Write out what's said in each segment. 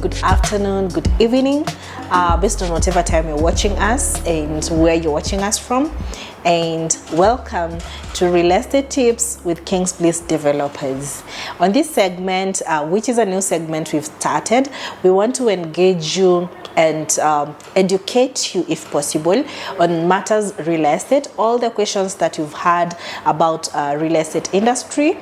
good afternoon, good evening, based on whatever time you're watching us and where you're watching us from. And welcome to Real Estate Tips with King's Bliss Developers. On this segment, which is a new segment we've started, we want to engage you and educate you, if possible, on matters real estate, all the questions that you've had about real estate industry.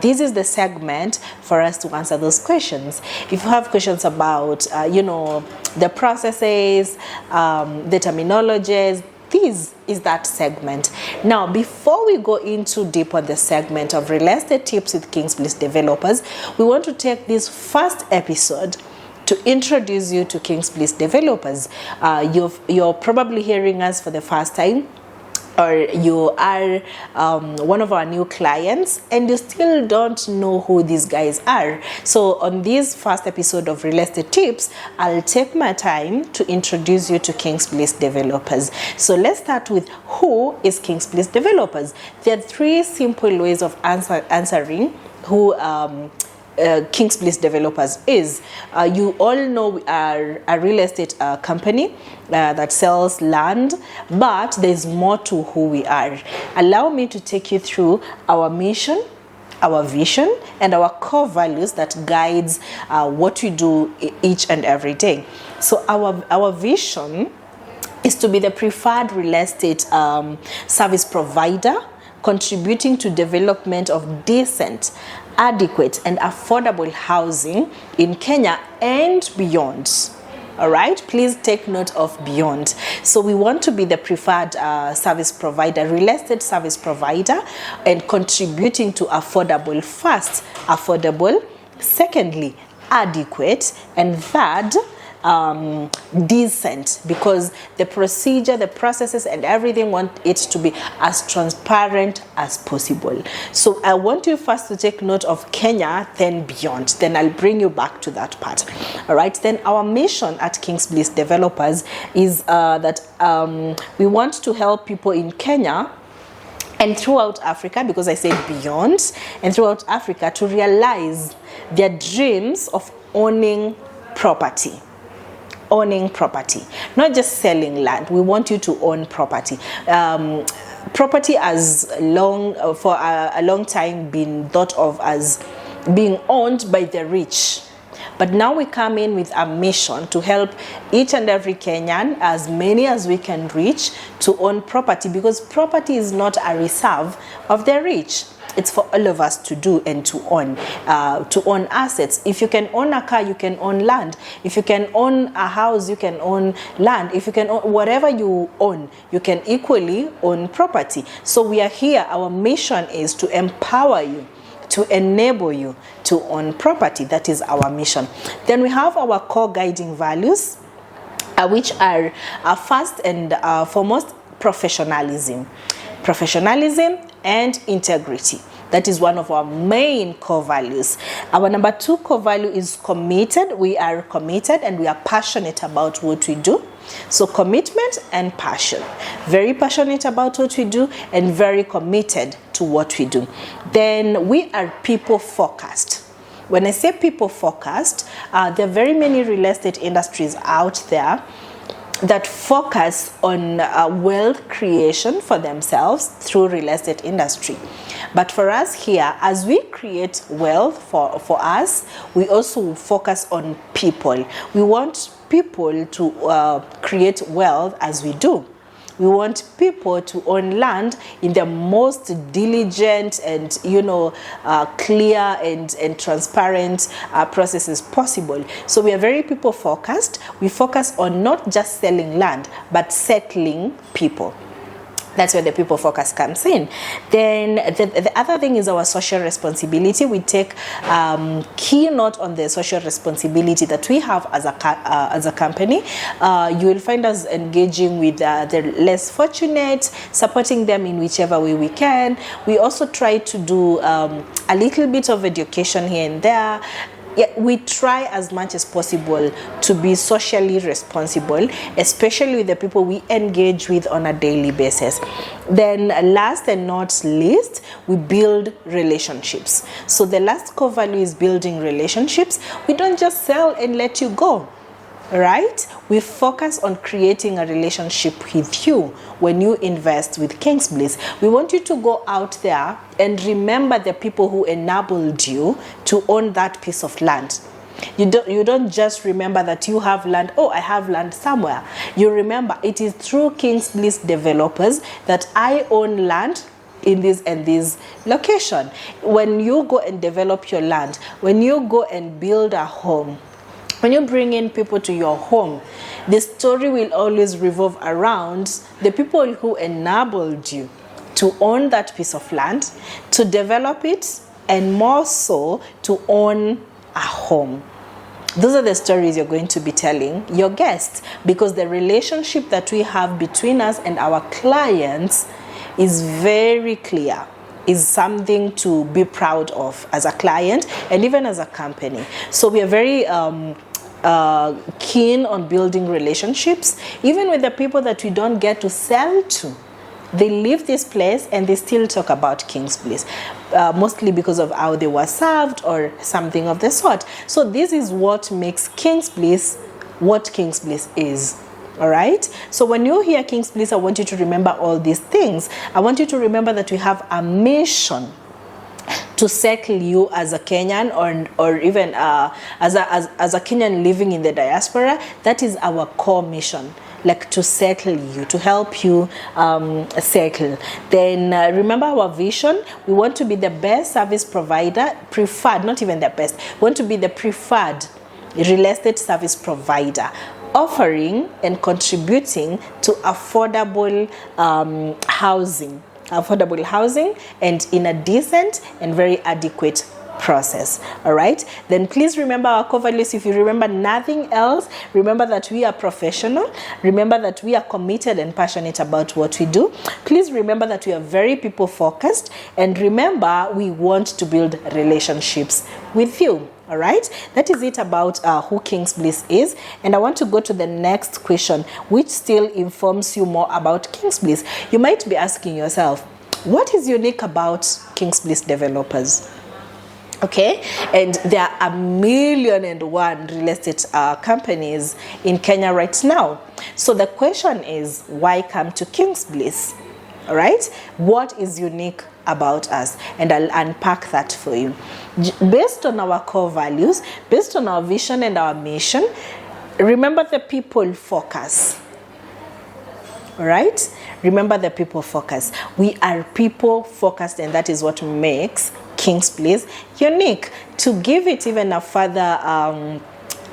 This is the segment for us to answer those questions. If you have questions about, the processes, the terminologies, this is that segment. Now, before we go into deep on the segment of Real Estate Tips with King's Bliss Developers, we want to take this first episode to introduce you to King's Bliss Developers. You're probably hearing us for the first time, or you are one of our new clients and you still don't know who these guys are. So on this first episode of Real Estate Tips, I'll take my time to introduce you to King's Bliss Developers. So let's start with, who is King's Bliss Developers? There are three simple ways of answering who King's Bliss Developers is. You all know we are a real estate company that sells land, but there's more to who we are. Allow me to take you through our mission, our vision, and our core values that guides what we do each and every day. So our vision is to be the preferred real estate service provider, contributing to development of decent, adequate and affordable housing in Kenya and beyond. All right, please take note of beyond. So we want to be the preferred service provider, real estate service provider, and contributing to affordable. First, affordable. Secondly, adequate. And third, decent, because the procedure, the processes and everything, want it to be as transparent as possible. So I want you first to take note of Kenya, then beyond. Then I'll bring you back to that part. All right, then our mission at King's Bliss Developers is that we want to help people in Kenya and throughout Africa, because I said beyond, and throughout Africa, to realize their dreams of owning property. Owning property, not just selling land. We want you to own property. Property has for a long time been thought of as being owned by the rich. But now we come in with a mission to help each and every Kenyan, as many as we can reach, to own property, because property is not a reserve of the rich. It's for all of us to do and to own assets. If you can own a car, you can own land. If you can own a house, you can own land. If you can own whatever you own, you can equally own property. So we are here. Our mission is to empower you, to enable you to own property. That is our mission. Then we have our core guiding values, which are first and foremost, professionalism and integrity. That is one of our main core values. Our number 2 core value is committed. We are committed and we are passionate about what we do. So commitment and passion. Very passionate about what we do and very committed to what we do. Then we are people focused. When I say people focused, there are very many real estate industries out there that focus on wealth creation for themselves through real estate industry. But for us here, as we create wealth for us, we also focus on people. We want people to create wealth as we do. We want people to own land in the most diligent and clear and transparent processes possible. So we are very people focused. We focus on not just selling land, but settling people. That's where the people focus comes in. Then the other thing is our social responsibility. We take key note on the social responsibility that we have as a company. You will find us engaging with the less fortunate, supporting them in whichever way we can. We also try to do a little bit of education here and there. Yeah, we try as much as possible to be socially responsible, especially with the people we engage with on a daily basis. Then last and not least, we build relationships. So the last core value is building relationships. We don't just sell and let you go. Right? We focus on creating a relationship with you when you invest with King's Bliss. We want you to go out there and remember the people who enabled you to own that piece of land. You don't just remember that you have land. Oh, I have land somewhere. You remember it is through King's Bliss developers that I own land in this and this location. When you go and develop your land, when you go and build a home, when you bring in people to your home, the story will always revolve around the people who enabled you to own that piece of land, to develop it, and more so to own a home. Those are the stories you're going to be telling your guests, because the relationship that we have between us and our clients is very clear, is something to be proud of as a client and even as a company. So we are very keen on building relationships, even with the people that we don't get to sell to. They leave this place and they still talk about King's Bliss, mostly because of how they were served or something of the sort. So this is what makes King's Bliss what King's Bliss is. All right. So when you hear King's Bliss, I want you to remember all these things. I want you to remember that we have a mission to settle you as a Kenyan or even as a Kenyan living in the diaspora. That is our core mission, like to settle you, to help you settle. Then remember our vision. We want to be the best service provider, preferred, not even the best. We want to be the preferred real estate service provider, offering and contributing to affordable housing and in a decent and very adequate process. All right, then please remember our core values. If you remember nothing else, remember that we are professional. Remember that we are committed and passionate about what we do. Please remember that we are very people focused, and remember we want to build relationships with you. All right, that is it about who King's Bliss is. And I want to go to the next question, which still informs you more about King's Bliss. You might be asking yourself, what is unique about King's Bliss developers? Okay, and there are 1,000,001 real estate companies in Kenya right now. So the question is, why come to King's Bliss? All right, what is unique about us? And I'll unpack that for you. Based on our core values, based on our vision and our mission, remember the people focus. All right, remember the people focus. We are people focused, and that is what makes King's Bliss unique. To give it even a further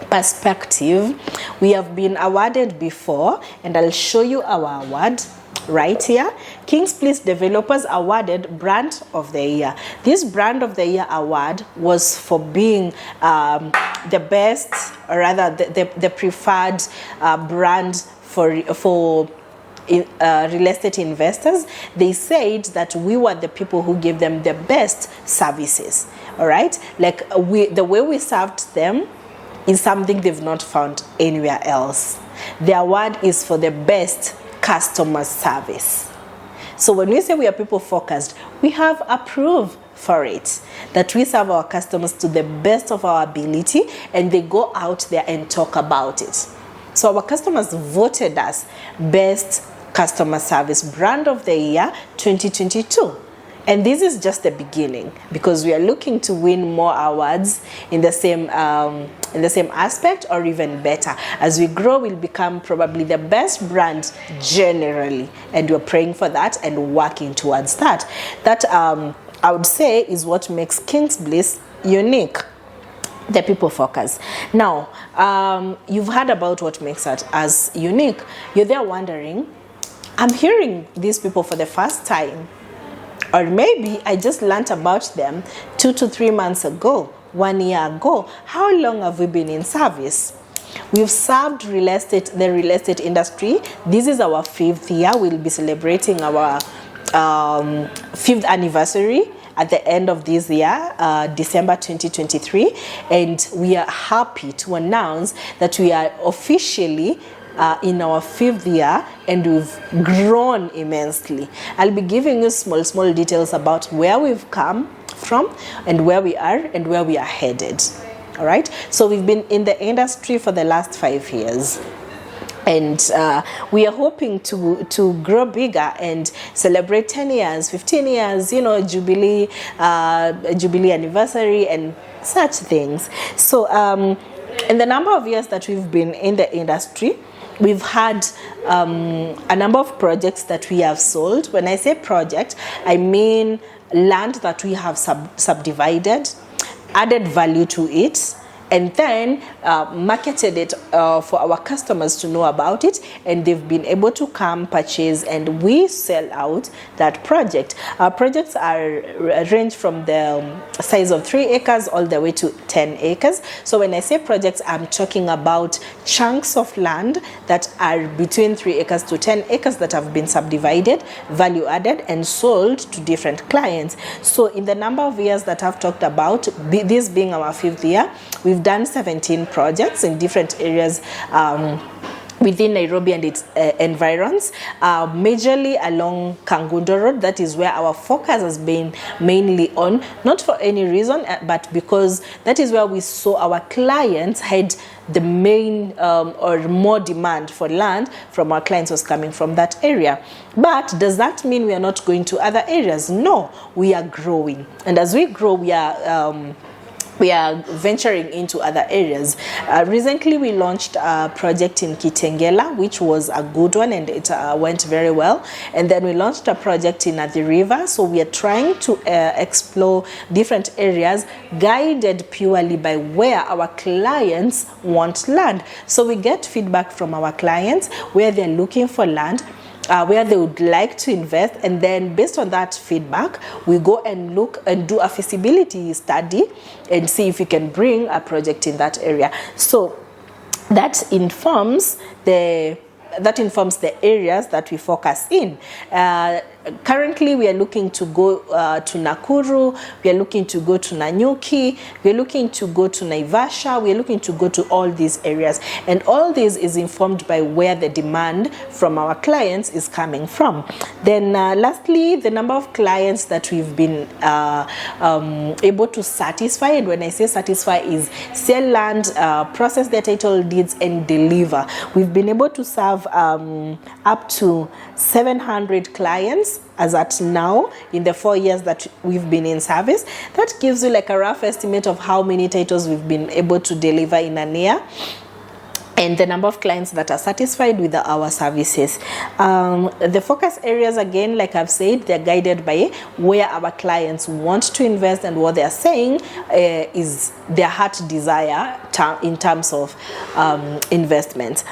perspective, we have been awarded before, and I'll show you our award right here. King's Bliss Developers awarded Brand of the Year. This Brand of the Year award was for being the best, or rather the preferred brand for real estate investors. They said that we were the people who gave them the best services. All right, like the way we served them is something they've not found anywhere else. The award is for the best customer service. So when we say we are people focused, we have a proof for it, that we serve our customers to the best of our ability, and they go out there and talk about it. So our customers voted us best customer service brand of the year 2022. And this is just the beginning, because we are looking to win more awards in the same aspect, or even better. As we grow, we'll become probably the best brand generally, and we're praying for that and working towards that. That I would say is what makes King's Bliss unique. The people focus. Now, you've heard about what makes us unique. You're there wondering, I'm hearing these people for the first time. Or maybe I just learned about them 2 to 3 months ago, 1 year ago. How long have we been in service? We've served the real estate industry. This is our 5th year. We'll be celebrating our 5th anniversary at the end of this year, December 2023, and we are happy to announce that we are officially in our 5th year, and we've grown immensely. I'll be giving you small details about where we've come from and where we are and where we are headed. All right, so we've been in the industry for the last 5 years, and we are hoping to grow bigger and celebrate 10 years, 15 years, jubilee anniversary and such things. So in the number of years that we've been in the industry, we've had a number of projects that we have sold. When I say project, I mean land that we have subdivided, added value to it, and then marketed it for our customers to know about it, and they've been able to come purchase, and we sell out that project. Our projects range from the size of 3 acres all the way to 10 acres. So when I say projects, I'm talking about chunks of land that are between 3 acres to 10 acres that have been subdivided, value added, and sold to different clients. So in the number of years that I've talked about, this being our 5th year, we've done 17 projects in different areas within Nairobi and its environs, majorly along Kangundo Road. That is where our focus has been mainly on, not for any reason, but because that is where we saw our clients had the main or more demand for land from our clients was coming from that area. But does that mean we are not going to other areas? No, we are growing, and as we grow, we are venturing into other areas. Recently, we launched a project in Kitengela, which was a good one, and it went very well. And then we launched a project in the river. So we are trying to explore different areas, guided purely by where our clients want land. So we get feedback from our clients where they're looking for land, where they would like to invest, and then based on that feedback, we go and look and do a feasibility study and see if we can bring a project in that area. So that informs the areas that we focus in. Currently, we are looking to go to Nakuru, we are looking to go to Nanyuki, we are looking to go to Naivasha, we are looking to go to all these areas. And all this is informed by where the demand from our clients is coming from. Then lastly, the number of clients that we've been able to satisfy, and when I say satisfy is sell land, process their title deeds, and deliver. We've been able to serve up to 700 clients as at now in the 4 years that we've been in service. That gives you like a rough estimate of how many titles we've been able to deliver in a year, and the number of clients that are satisfied with our services. The focus areas, again, like I've said, they're guided by where our clients want to invest and what they're saying is their heart desire in terms of investment.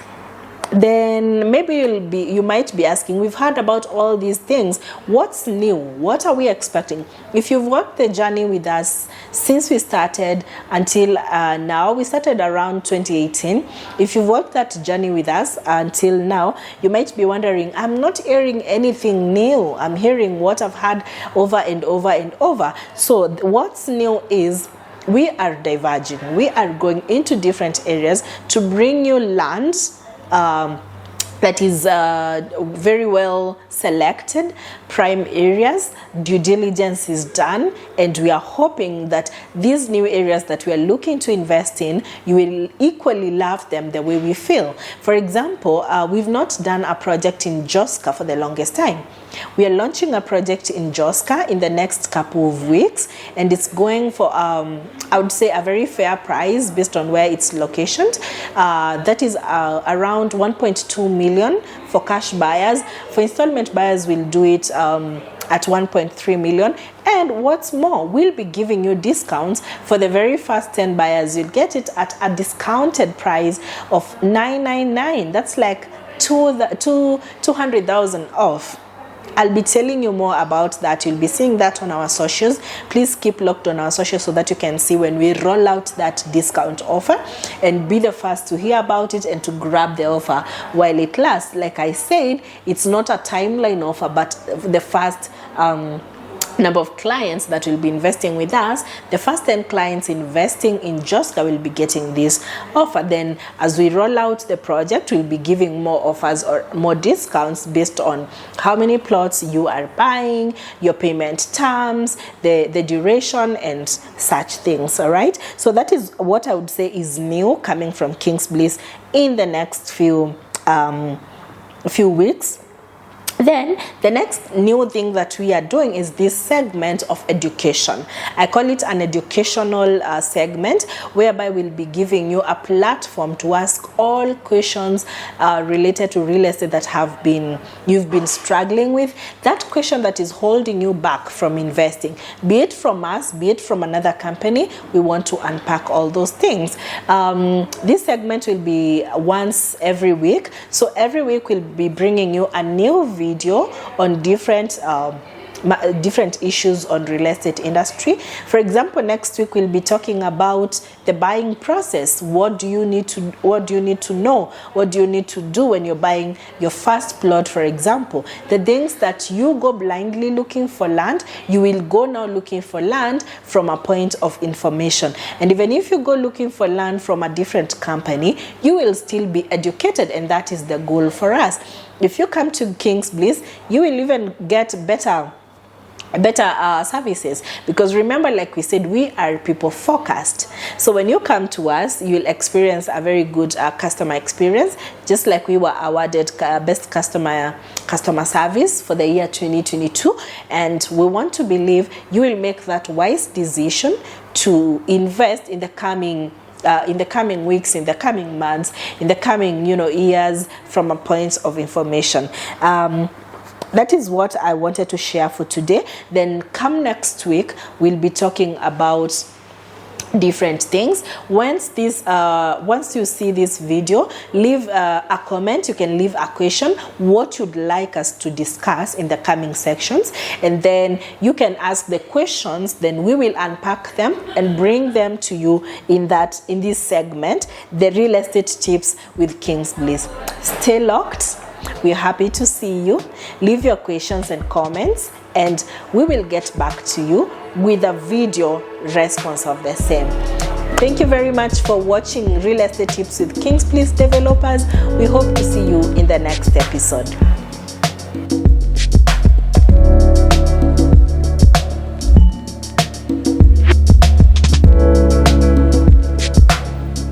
Then maybe you might be asking, we've heard about all these things. What's new? What are we expecting? If you've worked the journey with us since we started until now, we started around 2018. If you've worked that journey with us until now, you might be wondering, I'm not hearing anything new. I'm hearing what I've had over and over and over. So what's new is we are diverging. We are going into different areas to bring you lands that is very well selected, prime areas, due diligence is done, and we are hoping that these new areas that we are looking to invest in, you will equally love them the way we feel. For example, we've not done a project in Joska for the longest time. We are launching a project in Joska in the next couple of weeks, and it's going for, I would say, a very fair price based on where it's located. That is around 1.2 million for cash buyers. For installment buyers, we'll do it at 1.3 million. And what's more, we'll be giving you discounts for the very first 10 buyers. You'll get it at a discounted price of 999. That's like 200,000 off. I'll be telling you more about that. You'll be seeing that on our socials. Please keep locked on our socials so that you can see when we roll out that discount offer and be the first to hear about it and to grab the offer while it lasts. Like I said, it's not a timeline offer, but the first number of clients that will be investing with us. The first 10 clients investing in Joska will be getting this offer. Then as we roll out the project, we'll be giving more offers or more discounts based on how many plots you are buying, your payment terms, the duration, and such things. All right, so that is what I would say is new coming from King's Bliss in the next few weeks. Then the next new thing that we are doing is this segment of education. I call it an educational segment, whereby we'll be giving you a platform to ask all questions related to real estate that you've been struggling with. That question that is holding you back from investing, be it from us, be it from another company, we want to unpack all those things. This segment will be once every week. So every week we'll be bringing you a new video on different issues on real estate industry. For example, next week we'll be talking about the buying process. What do you need to know? What do you need to do when you're buying your first plot? For example, the things that you go blindly looking for land, you will go now looking for land from a point of information. And even if you go looking for land from a different company, you will still be educated, and that is the goal for us. If you come to King's Bliss, you will even get better services, because remember, like we said, we are people focused. So when you come to us, you'll experience a very good customer experience, just like we were awarded best customer service for the year 2022. And we want to believe you will make that wise decision to invest in the coming weeks, in the coming months, in the coming years, from a point of information. That is what I wanted to share for today. Then come next week, we'll be talking about different things. Once you see this video, leave a comment. You can leave a question, what you'd like us to discuss in the coming sections, and then you can ask the questions. Then we will unpack them and bring them to you in this segment, the real estate tips with King's Bliss. Stay locked. We're happy to see you. Leave your questions and comments, and we will get back to you with a video response of the same. Thank you very much for watching Real Estate Tips with King's Bliss Developers. We hope to see you in the next episode.